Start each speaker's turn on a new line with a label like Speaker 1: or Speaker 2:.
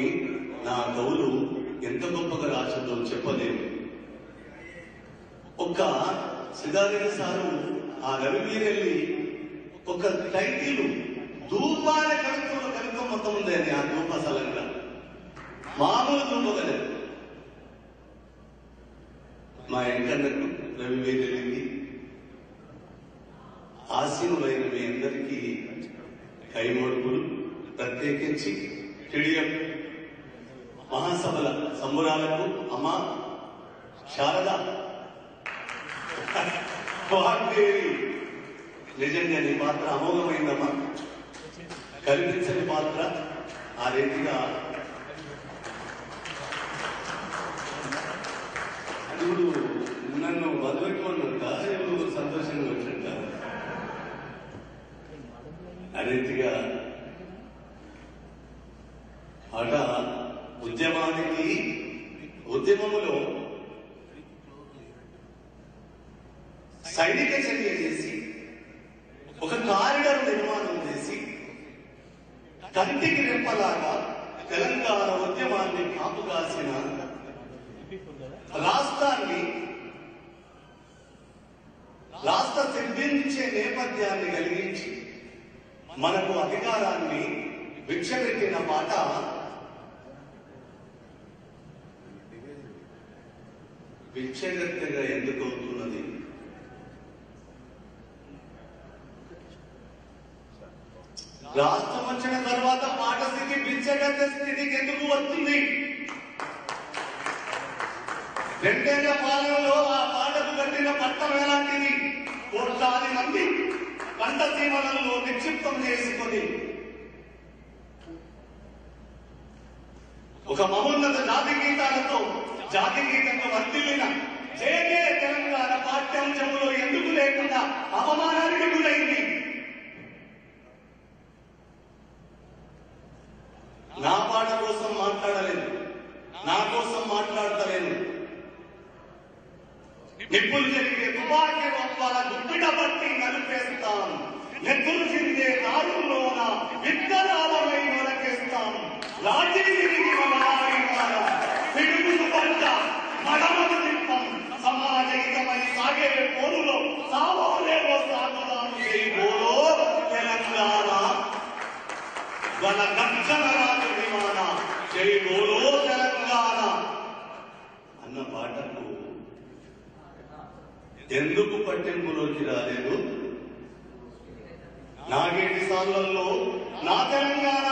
Speaker 1: అని నా కవులు ఎంత గొప్పగా రాసిందో చెప్పలేము. ఒక్క సిద్ధారెడ్డి సారు ఆ రవివీరెల్లి ఒక టైటిల్ ధూపాల కవిత్వం మొత్తం ఉంది అని ఆ ధూపసలంగా మామూలు ధూపగలేదు. మా ఎంకన్నకు రవివీరెల్లికి ఆశీనులైన మీ అందరికీ కైమోడుపులు. ప్రత్యేకించి టిడిఎం మహాసభల సంబురాలకు అమ్మ శారద వాగ్దేవి, నిజంగా నీ పాత్ర అమోఘమైందమ్మా. కల్పించని పాత్ర. ఆ రీతిగా ఇప్పుడు నన్ను వదిలిపెట్టుకున్నంత ఇప్పుడు సంతోషంగా వచ్చింట. ఆ రీతిగా అట ఉద్యమములో సైనిక చర్య చేసి ఒక కారిడార్ నిర్మాణం చేసి కంటికి రెప్పలాగా తెలంగాణ ఉద్యమాన్ని కాపు కాసిన రాష్ట్ర సిద్ధించే నేపథ్యాన్ని కలిగించి మనకు అధికారాన్ని భిక్షపెట్టిన పాట భిక్షగత్తెగా ఎందుకు అవుతున్నది? రాష్ట్రం వచ్చిన తర్వాత పాట స్థితి భిక్షగత్తె స్థితికి ఎందుకు వస్తుంది? రెండేళ్ల పాలనలో ఆ పాటకు కట్టిన పట్టం ఎలాంటిది? కోట్లాది మంది కంఠసీమలలో నిక్షిప్తం చేసుకొని ఒక మహోన్నత జాతి గీతాలతో జాతి గీతంగా వర్తిల్లిన జయజయ తెలంగాణ పాఠ్యాంశంలో ఎందుకు లేకుండా అవమానానికి గురైంది? నా పాట కోసం మాట్లాడలేదు, నా కోసం మాట్లాడతలేను. నిప్పులు జరిగే తుపాకీ ఒప్పాల గుప్పిట పట్టి నలిపేస్తాం, నెత్తులు చిందే దారుల్లోన విత్తనాలమై మొలకేస్తాం. రాజీ తిరిగి పిడుగులు పంట మడమలు తిప్పం, సమాజహితమై సాగే పోరులో సావోలేవో సాగుదాము. జైబోలో తెలంగాణ వన గర్జన రాజు విమాన, జైబోలో తెలంగాణ అన్న పాటకు ఎందుకు పట్టింపులోకి రాలేదు? నాగేటి సార్లలో నా తెలంగాణ